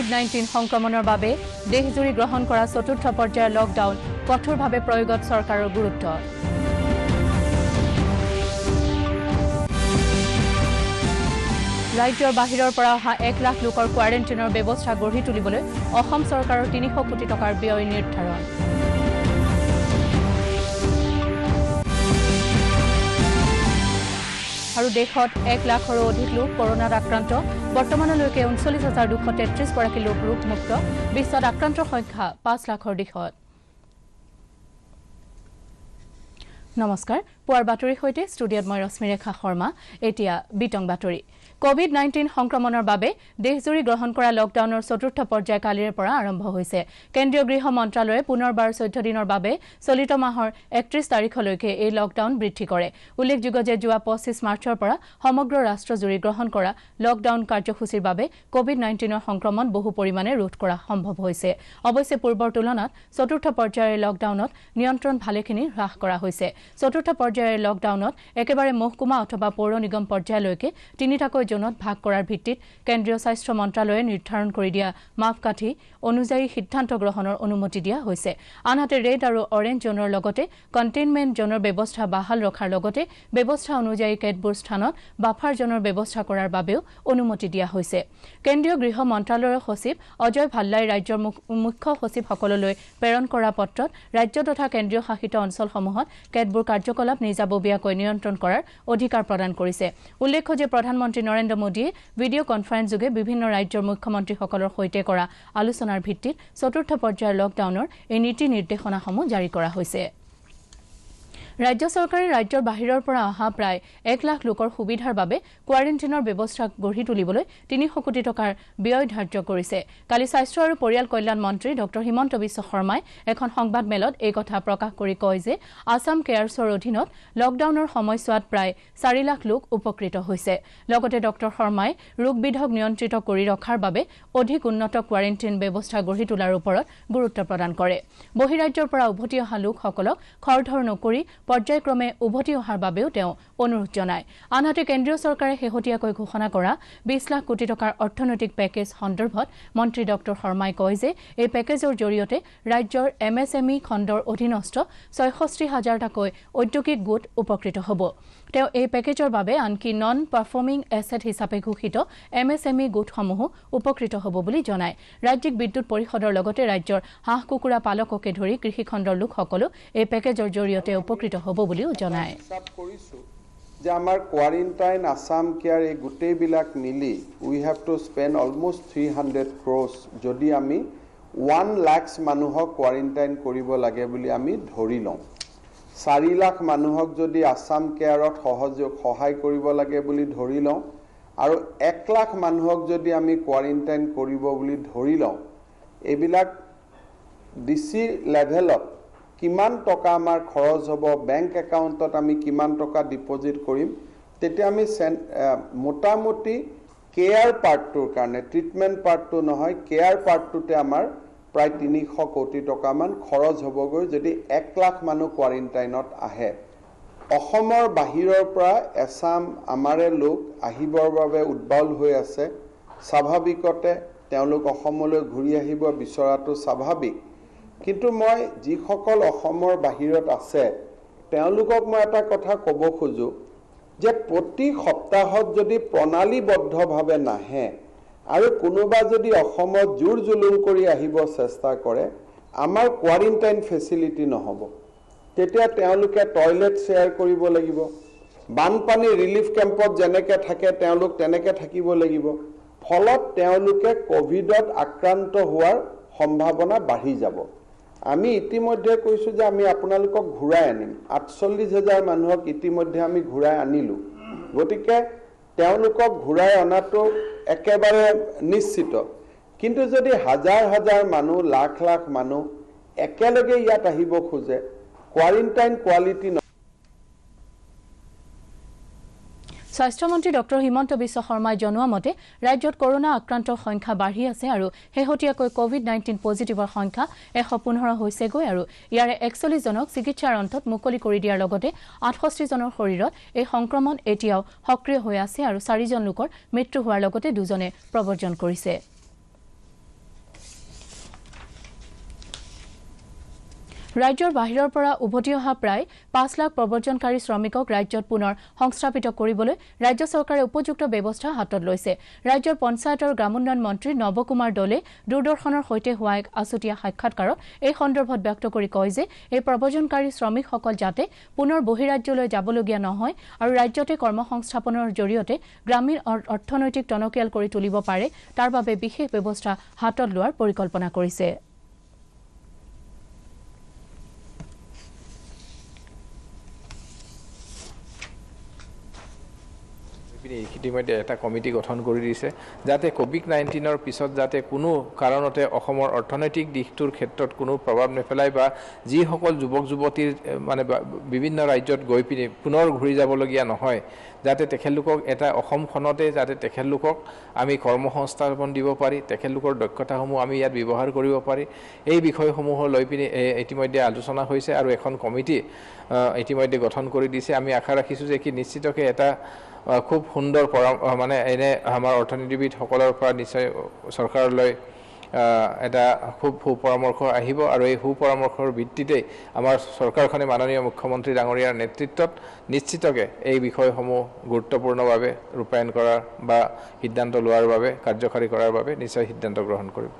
COVID-19 সংক্ৰমণৰ বাবে দেশজুৰি গ্ৰহণ কৰা চতুৰ্থ পৰ্যায়ৰ লকডাউন কঠোৰভাৱে প্ৰয়োগত চৰকাৰৰ গুৰুত্ব। ৰাজ্যৰ বাহিৰৰ পৰা অহা 1 লাখ লোকৰ কোৱাৰেণ্টাইনৰ ব্যৱস্থা গঢ়ি তুলিবলৈ অসম চৰকাৰৰ 300 কোটি টকাৰ ব্যয় নিৰ্ধাৰণ। আৰু দেশত 1 লাখৰো অধিক লোক কৰোনাত আক্ৰান্ত। বৰ্তমানলৈকে 39,233 গৰাকী লোক ৰোগমুক্ত। বিশ্বত আক্ৰান্তৰ সংখ্যা 5 লাখৰ দিশত। নমস্কাৰ, পুৱাৰ বাতৰিৰ সৈতে ষ্টুডিঅ'ত মই ৰশ্মিৰেখা শৰ্মা। এতিয়া বিতং বাতৰি। কোভিড-19 সংক্ৰমণৰ বাবে দেশজুৰি গ্ৰহণ কৰা লকডাউনৰ চতুৰ্থ পৰ্যায় কালিৰে পৰা আৰম্ভ হৈছে। কেন্দ্ৰীয় গৃহ মন্ত্ৰালয়ে পুনৰবাৰ 14 দিনৰ বাবে চলিত মাহৰ 31 তাৰিখলৈকে এই লকডাউন বৃদ্ধি কৰে। উল্লেখযোগ্য যে যোৱা 25 মাৰ্চৰ পৰা সমগ্ৰ ৰাষ্ট্ৰজুৰি গ্ৰহণ কৰা লকডাউন কাৰ্যসূচীৰ বাবে কোভিড-19ৰ সংক্ৰমণ বহু পৰিমাণে ৰোধ কৰা সম্ভৱ হৈছে। অৱশ্যে পূৰ্বৰ তুলনাত চতুৰ্থ পৰ্যায়ৰ লকডাউনত নিয়ন্ত্ৰণ ভালেখিনি হ্ৰাস কৰা হৈছে। চতুৰ্থ পৰ্যায়ৰ লকডাউনত একেবাৰে মহকুমা অথবা পৌৰ নিগম পৰ্যায়লৈকে তিনিটাকৈ জোনত ভাগ কৰাৰ ভিত্তিত কেন্দ্ৰীয় স্বাস্থ্য মন্ত্ৰালয়ে নিৰ্ধাৰণ কৰি দিয়া মাপকাঠি অনুযায়ী সিদ্ধান্ত গ্ৰহণৰ অনুমতি দিয়া হৈছে। আনহাতে ৰেড আৰু অৰেঞ্জ জোনৰ লগতে কণ্টেইনমেণ্ট জোনৰ ব্যৱস্থা বাহাল ৰখাৰ লগতে ব্যৱস্থা অনুযায়ী কেতবোৰ স্থানত বাফাৰ জোনৰ ব্যৱস্থা কৰাৰ বাবেও অনুমতি দিয়া হৈছে। কেন্দ্ৰীয় গৃহ মন্ত্ৰালয়ৰ সচিব অজয় ভাল্লাই ৰাজ্যৰ মুখ্য সচিবসকললৈ প্ৰেৰণ কৰা পত্ৰত ৰাজ্য তথা কেন্দ্ৰীয় শাসিত অঞ্চলসমূহত কেতবোৰ কাৰ্যকলাপ নিজাববীয়াকৈ নিয়ন্ত্ৰণ কৰাৰ অধিকাৰ প্ৰদান কৰিছে। উল্লেখ্য যে প্ৰধানমন্ত্ৰী নৰেন্দ্ৰ মোদীয়ে ভিডিঅ' কনফাৰেন্স যোগে বিভিন্ন ৰাজ্যৰ মুখ্যমন্ত্ৰীসকলৰ সৈতে কৰা আলোচনাৰ ভিত্তিত চতুৰ্থ পৰ্যায়ৰ লকডাউনৰ এই নীতি নিৰ্দেশনাসমূহ জাৰি কৰা হৈছে। ৰাজ্য চৰকাৰে ৰাজ্যৰ বাহিৰৰ পৰা অহা প্ৰায় 1 লাখ লোকৰ সুবিধাৰ বাবে কোৱাৰেণ্টাইনৰ ব্যৱস্থা গঢ়ি তুলিবলৈ 300 কোটি টকাৰ ব্যয় ধাৰ্য কৰিছে। কালি স্বাস্থ্য আৰু পৰিয়াল কল্যাণ মন্ত্ৰী ড হিমন্ত বিশ্ব শৰ্মাই এখন সংবাদমেলত এই কথা প্ৰকাশ কৰি কয় যে আছাম কেয়াৰ্ছৰ অধীনত লকডাউনৰ সময়ছোৱাত প্ৰায় 4 লাখ লোক উপকৃত হৈছে। লগতে ড শৰ্মাই ৰোগবিধক নিয়ন্ত্ৰিত কৰি ৰখাৰ বাবে অধিক উন্নত কোৱাৰেণ্টাইন ব্যৱস্থা গঢ়ি তোলাৰ ওপৰত গুৰুত্ব প্ৰদান কৰে। বহিৰাজ্যৰ পৰা উভতি অহা লোকসকলক খৰধৰ নকৰি পৰ্যায়ক্ৰমে উভতি অহাৰ বাবেও তেওঁ অনুৰোধ জনায়। আনহাতে কেন্দ্ৰীয় চৰকাৰে শেহতীয়াকৈ ঘোষণা কৰা 20 লাখ কোটি টকাৰ অৰ্থনৈতিক পেকেজ সন্দৰ্ভত মন্ত্ৰী ড শৰ্মাই কয় যে এই পেকেজৰ জৰিয়তে ৰাজ্যৰ MSME খণ্ডৰ অধীনস্থ 66,000টাকৈ ঔদ্যোগিক গোট উপকৃত হ'ব। তেওঁ এই পেকেজৰ বাবে আনকি নন পাৰফৰ্মিং এছেট হিচাপে ঘোষিত MSME গোটসমূহো উপকৃত হ'ব বুলি জনায়। ৰাজ্যিক বিদ্যুৎ পৰিষদৰ লগতে ৰাজ্যৰ হাঁহ কুকুৰা পালককে ধৰি কৃষিখণ্ডৰ লোকসকলো এই পেকেজৰ জৰিয়তে উপকৃত হ'ব বুলিও জনায়। যে আমাৰ কোৱাৰেণ্টাইন আছাম কেয়াৰ এই গোটেইবিলাক মিলি we have to spend almost 300 crores যদি আমি 1 লাখ মানুহক কোৱাৰেণ্টাইন কৰিব লাগে বুলি আমি ধৰি লওঁ। 4 লাখ মানুহক যদি আছাম কেয়াৰত সহায় কৰিব লাগে বুলি ধৰি লওঁ আৰু 1 লাখ মানুহক যদি আমি কোৱাৰেণ্টাইন কৰিব বুলি ধৰি লওঁ, এইবিলাক DC লেভেলত কিমান টকা আমাৰ খৰচ হ'ব, বেংক একাউণ্টত আমি কিমান টকা ডিপজিট কৰিম, তেতিয়া আমি মোটামুটি কেয়াৰ পাৰ্টটোৰ কাৰণে, ট্ৰিটমেণ্ট পাৰ্টটো নহয়, কেয়াৰ পাৰ্টটোতে আমাৰ প্ৰায় 300 কোটি টকামান খৰচ হ'বগৈ যদি 1 লাখ মানুহ কোৱাৰেণ্টাইনত আহে। অসমৰ বাহিৰৰ পৰা এছাম আমাৰে লোক আহিবৰ বাবে উদ্বাউল হৈ আছে। স্বাভাৱিকতে তেওঁলোক অসমলৈ ঘূৰি আহিব বিচৰাটো স্বাভাৱিক। কিন্তু মই যিসকল অসমৰ বাহিৰত আছে তেওঁলোকক মই এটা কথা ক'ব খোজো যে প্ৰতি সপ্তাহত যদি প্ৰণালীবদ্ধভাৱে নাহে আৰু কোনোবা যদি অসমত জোৰ জুলুম কৰি আহিব চেষ্টা কৰে, আমাৰ কোৱাৰেণ্টাইন ফেচিলিটি নহ'ব। তেতিয়া তেওঁলোকে টয়লেট শ্বেয়াৰ কৰিব লাগিব, বানপানী ৰিলিফ কেম্পত যেনেকৈ থাকে তেওঁলোক তেনেকৈ থাকিব লাগিব। ফলত তেওঁলোকে কোভিডত আক্ৰান্ত হোৱাৰ সম্ভাৱনা বাঢ়ি যাব। আমি ইতিমধ্যে কৈছোঁ যে আমি আপোনালোকক ঘূৰাই আনিম। 48,000 মানুহক ইতিমধ্যে আমি ঘূৰাই আনিলোঁ। গতিকে তেওঁলোকক ঘূৰাই অনাটো একেবাৰে নিশ্চিত। কিন্তু যদি হাজাৰ হাজাৰ মানুহ, লাখ লাখ মানুহ একেলগে ইয়াত আহিব খোজে, কোৱাৰেণ্টাইন কোৱালিটি স্বাস্থ্যমন্ত্ৰী ড হিমন্ত বিশ্ব শৰ্মাই জনোৱা মতে ৰাজ্যত কৰোনা আক্ৰান্তৰ সংখ্যা বাঢ়ি আছে আৰু শেহতীয়াকৈ কোভিড-19 পজিটিভৰ সংখ্যা 115 হৈছেগৈ আৰু ইয়াৰে 41 জনক চিকিৎসাৰ অন্তত মুকলি কৰি দিয়াৰ লগতে 68 জনৰ শৰীৰত এই সংক্ৰমণ এতিয়াও সক্ৰিয় হৈ আছে আৰু 4জন লোকৰ মৃত্যু হোৱাৰ লগতে 2জনে প্ৰব্ৰজন কৰিছে। ৰাজ্যৰ বাহিৰৰ পৰা উভতি অহা প্ৰায় 5 লাখ প্ৰব্ৰজনকাৰী শ্ৰমিকক ৰাজ্যত পুনৰ সংস্থাপিত কৰিবলৈ ৰাজ্য চৰকাৰে উপযুক্ত ব্যৱস্থা হাতত লৈছে। ৰাজ্যৰ পঞ্চায়ত আৰু গ্ৰামোন্নয়ন মন্ত্ৰী নৱকুমাৰ দলে দূৰদৰ্শনৰ সৈতে হোৱা এক আছুতীয়া সাক্ষাৎকাৰত এই সন্দৰ্ভত ব্যক্ত কৰি কয় যে এই প্ৰব্ৰজনকাৰী শ্ৰমিকসকল যাতে পুনৰ বহিৰাজ্যলৈ যাবলগীয়া নহয় আৰু ৰাজ্যতে কৰ্মসংস্থাপনৰ জৰিয়তে গ্ৰামীণ অৰ্থনৈতিক টনকিয়াল কৰি তুলিব পাৰে তাৰ বাবে বিশেষ ব্যৱস্থা হাতত লোৱাৰ পৰিকল্পনা কৰিছে। ইতিমধ্যে এটা কমিটি গঠন কৰি দিছে যাতে কোভিড-19ৰ পিছত যাতে কোনো কাৰণতে অসমৰ অৰ্থনৈতিক দিশটোৰ ক্ষেত্ৰত কোনো প্ৰভাৱ নেপেলায় বা যিসকল যুৱক যুৱতীৰ মানে বিভিন্ন ৰাজ্যত গৈ পিনে পুনৰ ঘূৰি যাবলগীয়া নহয় যাতে তেখেতলোকক এটা অসমখনতে যাতে তেখেতলোকক আমি কৰ্মসংস্থাপন দিব পাৰি তেখেতলোকৰ দক্ষতাসমূহ আমি ইয়াত ব্যৱহাৰ কৰিব পাৰি এই বিষয়সমূহ লৈ পিনে ইতিমধ্যে আলোচনা হৈছে আৰু এখন কমিটি ইতিমধ্যে গঠন কৰি দিছে। আমি আশা ৰাখিছোঁ যে কি নিশ্চিতকৈ এটা খুব সুন্দৰ মানে এনে আমাৰ অৰ্থনীতিবিদসকলৰ পৰা নিশ্চয় চৰকাৰলৈ এটা খুব সুপৰামৰ্শ আহিব আৰু এই সুপৰামৰ্শৰ ভিত্তিতে আমাৰ চৰকাৰখনে মাননীয় মুখ্যমন্ত্ৰী ডাঙৰীয়াৰ নেতৃত্বত নিশ্চিতকৈ এই বিষয়সমূহ গুৰুত্বপূৰ্ণভাৱে ৰূপায়ণ কৰাৰ বা সিদ্ধান্ত লোৱাৰ বাবে কাৰ্যকৰী কৰাৰ বাবে নিশ্চয় সিদ্ধান্ত গ্ৰহণ কৰিব।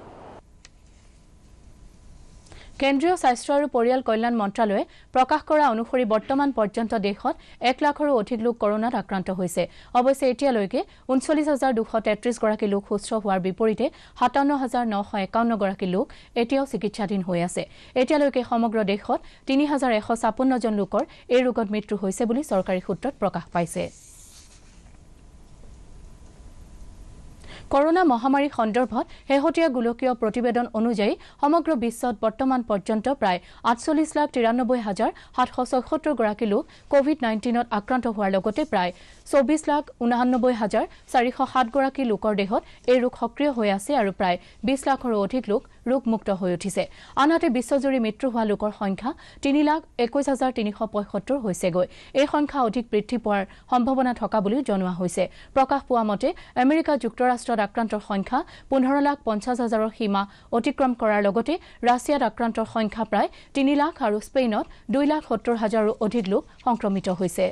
কেন্দ্ৰীয় স্বাস্থ্য আৰু পৰিয়াল কল্যাণ মন্ত্ৰালয়ে প্ৰকাশ কৰা অনুসৰি বৰ্তমান পৰ্যন্ত দেশত 1 লাখৰো অধিক লোক কৰোনাত আক্ৰান্ত হৈছে। অৱশ্যে এতিয়ালৈকে 39,233 গৰাকী লোক সুস্থ হোৱাৰ বিপৰীতে 57,951 গৰাকী লোক এতিয়াও চিকিৎসাধীন হৈ আছে। এতিয়ালৈকে সমগ্ৰ দেশত 3,156 জন লোকৰ এই ৰোগত মৃত্যু হৈছে বুলি চৰকাৰী সূত্ৰত প্ৰকাশ পাইছে। কৰোনা মহামাৰী সন্দৰ্ভত শেহতীয়া গোলকীয় প্ৰতিবেদন অনুযায়ী সমগ্ৰ বিশ্বত বৰ্তমান পৰ্যন্ত প্ৰায় 48,93,776 গৰাকী লোক কোভিড-19ত আক্ৰান্ত হোৱাৰ লগতে প্ৰায় 24,89,407 গৰাকী লোকৰ দেহত এই ৰোগ সক্ৰিয় হৈ আছে আৰু প্ৰায় 20 লাখৰো অধিক লোক ৰোগমুক্ত হৈ উঠিছে। আনহাতে বিশ্বজুৰি মৃত্যু হোৱা লোকৰ সংখ্যা 3,21,375 হৈছেগৈ। এই সংখ্যা অধিক বৃদ্ধি পোৱাৰ সম্ভাৱনা থকা বুলিও জনোৱা হৈছে। প্ৰকাশ পোৱা মতে আমেৰিকা যুক্তৰাষ্ট্ৰত আক্ৰান্তৰ সংখ্যা 15,50,000ৰ সীমা অতিক্ৰম কৰাৰ লগতে ৰাছিয়াত আক্ৰান্তৰ সংখ্যা প্ৰায় 3 লাখ আৰু স্পেইনত 2,70,000ৰো অধিক লোক সংক্ৰমিত হৈছে।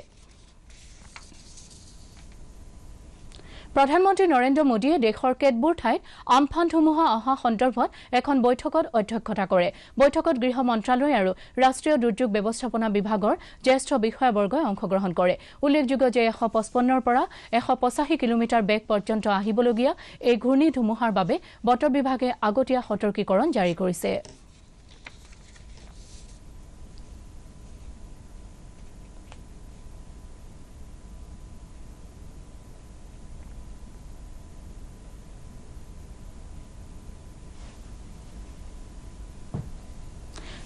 প্ৰধানমন্ত্ৰী নৰেন্দ্ৰ মোদীয়ে দেশৰ কেতবোৰ ঠাইত আমফান ধুমুহা অহা সন্দৰ্ভত এখন বৈঠকত অধ্যক্ষতা কৰে। বৈঠকত গৃহ মন্ত্ৰালয় আৰু ৰাষ্ট্ৰীয় দুৰ্যোগ ব্যৱস্থাপনা বিভাগৰ জ্যেষ্ঠ বিষয়াবৰ্গই অংশগ্ৰহণ কৰে। উল্লেখযোগ্য যে 155ৰ পৰা 185 কিলোমিটাৰ বেগ পৰ্যন্ত আহিবলগীয়া এই ঘূৰ্ণী ধুমুহাৰ বাবে বতৰ বিভাগে আগতীয়া সতৰ্কীকৰণ জাৰি কৰিছে।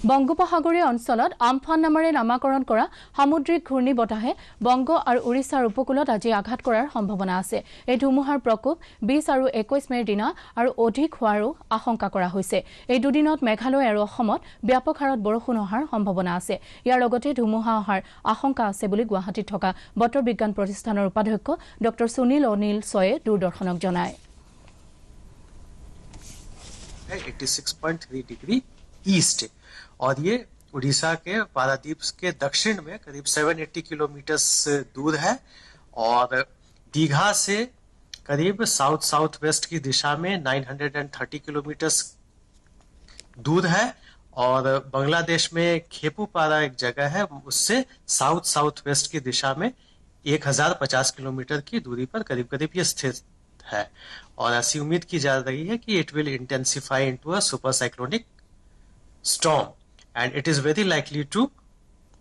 বংগোপসাগৰীয় অঞ্চলত আমফান নামেৰে নামাকৰণ কৰা সামুদ্ৰিক ঘূৰ্ণী বতাহে বংগ আৰু উৰিষ্যাৰ উপকূলত আজি আঘাত কৰাৰ সম্ভাৱনা আছে। এই ধুমুহাৰ প্ৰকোপ 20 আৰু 21 মেৰ দিনা আৰু অধিক হোৱাৰো আশংকা কৰা হৈছে। এই দুদিনত মেঘালয় আৰু অসমত ব্যাপক হাৰত বৰষুণ অহাৰ সম্ভাৱনা আছে। ইয়াৰ লগতে ধুমুহা অহাৰ আশংকা আছে বুলি গুৱাহাটীত থকা বতৰ বিজ্ঞান প্ৰতিষ্ঠানৰ উপাধ্যক্ষ ডক্টৰ সুনীল অনিল ছয়ে দূৰদৰ্শনক জনায়। 86.3 डिग्री ईस्ट और ये उड़ीसा के पारादीप के दक्षिण में करीब 780 किलोमीटर दूर है और दीघा से करीब साउथ वेस्ट की दिशा में 930 किलोमीटर दूर है और बांग्लादेश में खेपुपारा एक जगह है उससे साउथ वेस्ट की दिशा में 1050 किलोमीटर की दूरी पर करीब ये स्थित है और ऐसी उम्मीद की जा रही है कि it will intensify into a super cyclonic storm and it is very likely to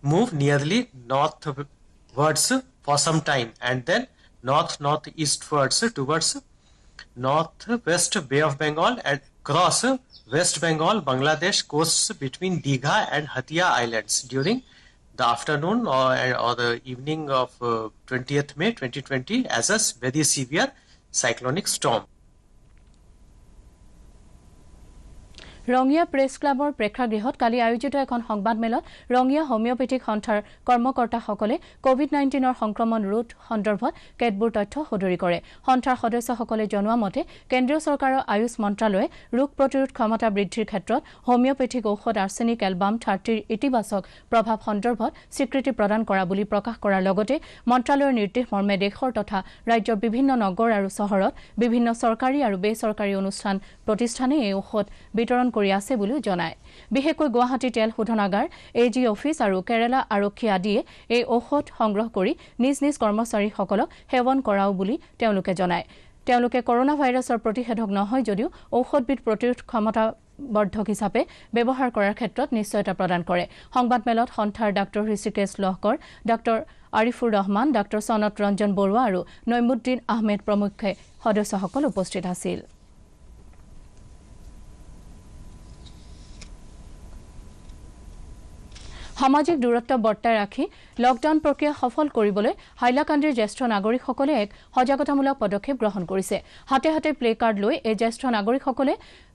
move nearly northwards for some time and then northeastwards towards northwest Bay of Bengal and cross West Bengal Bangladesh coasts between Digha and Hatia Islands during the afternoon or the evening of 20th May 2020 as a very severe cyclonic storm. Rangia press ক্লাবৰ প্ৰেক্ষাগৃহত কালি আয়োজিত এখন সংবাদমেলত Rangia homeopathic সন্থাৰ কৰ্মকৰ্তাসকলে COVID-19 সংক্ৰমণ ৰোধ সন্দৰ্ভত কেতবোৰ তথ্য সদৰি কৰে। সন্থাৰ সদস্যসকলে জনোৱা মতে কেন্দ্ৰীয় চৰকাৰৰ আয়ুষ মন্ত্ৰালয়ে ৰোগ প্ৰতিৰোধ ক্ষমতা বৃদ্ধিৰ ক্ষেত্ৰত হোমিওপেথিক ঔষধ আৰ্ছেনিক এলবাম 30ৰ ইতিবাচক প্ৰভাৱ সন্দৰ্ভত স্বীকৃতি প্ৰদান কৰা বুলি প্ৰকাশ কৰাৰ লগতে মন্ত্ৰালয়ৰ নিৰ্দেশ মৰ্মে দেশৰ তথা ৰাজ্যৰ বিভিন্ন নগৰ আৰু চহৰত বিভিন্ন চৰকাৰী আৰু বেচৰকাৰী অনুষ্ঠান প্ৰতিষ্ঠানে এই ঔষধ বিতৰণ কৰি আছে বুলি জনায়। বিশেষকৈ গুৱাহাটী তেল শোধনাগাৰ, AG অফিচ আৰু কেৰালা আৰক্ষী আদিয়ে এই ঔষধ সংগ্ৰহ কৰি নিজ নিজ কৰ্মচাৰীসকলক সেৱন কৰাও বুলি তেওঁলোকে জনায়। তেওঁলোকে কৰোনা ভাইৰাছৰ প্ৰতিষেধক নহয় যদিও ঔষধবিধ প্ৰতিৰোধ ক্ষমতা বৰ্ধক হিচাপে ব্যৱহাৰ কৰাৰ ক্ষেত্ৰত নিশ্চয়তা প্ৰদান কৰে। সংবাদমেলত সন্থাৰ ডাঃ ঋষিকেশ লহকৰ, ডাঃ আৰিফুৰ ৰহমান, ডাঃ সনত ৰঞ্জন বৰুৱা আৰু নৈমুদ্দিন আহমেদ প্ৰমুখ্যে সদস্যসকল উপস্থিত আছিল। সামাজিক দূৰত্ব বৰ্তাই ৰাখি লকডাউন প্ৰক্ৰিয়া সফল কৰিবলৈ হাইলাকান্দিৰ জ্যেষ্ঠ নাগৰিকসকলে এক সজাগতামূলক পদক্ষেপ গ্ৰহণ কৰিছে। হাতে হাতে প্লে কাৰ্ড লৈ এই জ্যেষ্ঠ নাগৰিকসকলে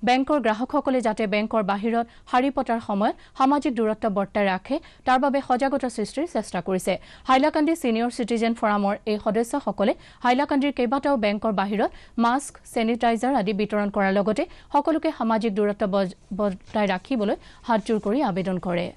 বেংকৰ গ্ৰাহকসকলে যাতে বেংকৰ বাহিৰত শাৰী পতাৰ সময়ত সামাজিক দূৰত্ব বৰ্তাই ৰাখে তাৰ বাবে সজাগতা সৃষ্টিৰ চেষ্টা কৰিছে। হাইলাকান্দি ছিনিয়ৰ চিটিজেন ফৰামৰ এই সদস্যসকলে হাইলাকান্দিৰ কেইবাটাও বেংকৰ বাহিৰত মাস্ক, ছেনিটাইজাৰ আদি বিতৰণ কৰাৰ লগতে সকলোকে সামাজিক দূৰত্ব বৰ্তাই ৰাখিবলৈ হাতজোৰ কৰি আবেদন কৰে।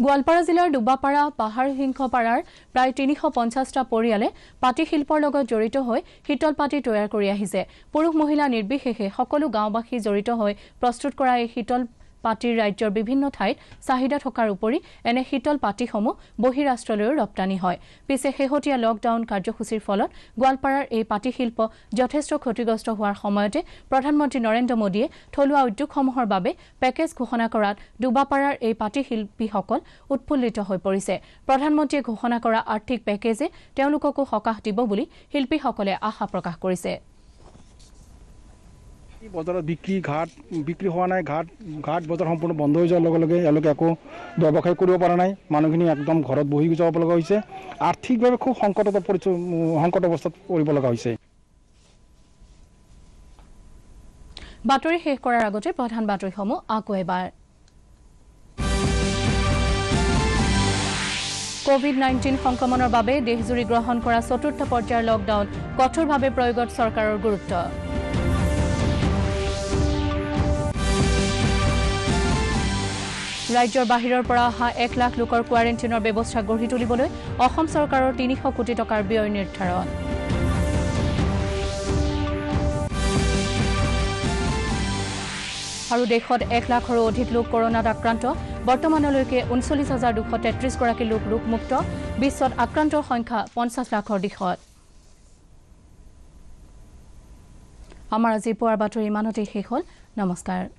গোৱালপাৰা জিলাৰ ডুবাপাৰা পাহাৰসিংহপাৰাৰ প্ৰায় 350টা পৰিয়ালে পাটি শিল্পৰ লগত জড়িত হৈ শীতল পাটি তৈয়াৰ কৰি আহিছে। পুৰুষ মহিলা নিৰ্বিশেষে সকলো গাঁওবাসী জড়িত হৈ প্ৰস্তুত কৰা এই শীতল পাটিৰ ৰাজ্যৰ বিভিন্ন ঠাইত চাহিদা থকাৰ উপৰি এনে শীতল পাটিসমূহ বহিৰাষ্ট্ৰলৈও ৰপ্তানি হয়। পিছে শেহতীয়া লকডাউন কাৰ্যসূচীৰ ফলত গোৱালপাৰাৰ এই পাটি শিল্প যথেষ্ট ক্ষতিগ্ৰস্ত হোৱাৰ সময়তে প্ৰধানমন্ত্ৰী নৰেন্দ্ৰ মোদীয়ে থলুৱা উদ্যোগসমূহৰ বাবে পেকেজ ঘোষণা কৰাত ডুবাপাৰাৰ এই পাটি শিল্পীসকল উৎফুল্লিত হৈ পৰিছে। প্ৰধানমন্ত্ৰীয়ে ঘোষণা কৰা আৰ্থিক পেকেজে তেওঁলোককো সকাহ দিব বুলি শিল্পীসকলে আশা প্ৰকাশ কৰিছে। বজাৰত বিক্ৰী হোৱা নাই, ঘাট বজাৰ সম্পূৰ্ণ বন্ধ হৈ যোৱাৰ লগে লগে এওঁলোকে একো ব্যৱসায় কৰিব পৰা নাই। মানুহখিনি একদম ঘৰত বহি যাব লগা হৈছে। আৰ্থিকভাৱে খুব সংকট অৱস্থাত পৰিব লগা হৈছে। বাতৰি শেষ কৰাৰ আগতে প্ৰধান বাতৰিসমূহ আকৌ এবাৰ। কোভিড-19 সংক্ৰমণৰ বাবে দেশজুৰি গ্ৰহণ কৰা চতুৰ্থ পৰ্যায়ৰ লকডাউন কঠোৰভাৱে প্ৰয়োগত চৰকাৰৰ গুৰুত্ব। ৰাজ্যৰ বাহিৰৰ পৰা অহা 1 লাখ লোকৰ কোৱাৰেণ্টিনৰ ব্যৱস্থা গঢ়ি তুলিবলৈ অসম চৰকাৰৰ 300 কোটি টকাৰ ব্যয় নিৰ্ধাৰণ। আৰু দেশত 1 লাখৰো অধিক লোক কৰোনাত আক্ৰান্ত। বৰ্তমানলৈকে 39,233 গৰাকী লোক ৰোগমুক্ত। বিশ্বত আক্ৰান্তৰ সংখ্যা 50 লাখৰ দিশত। আমাৰ আজি পুৱাৰ বাতৰি ইমানতেই শেষ হ'ল। নমস্কাৰ।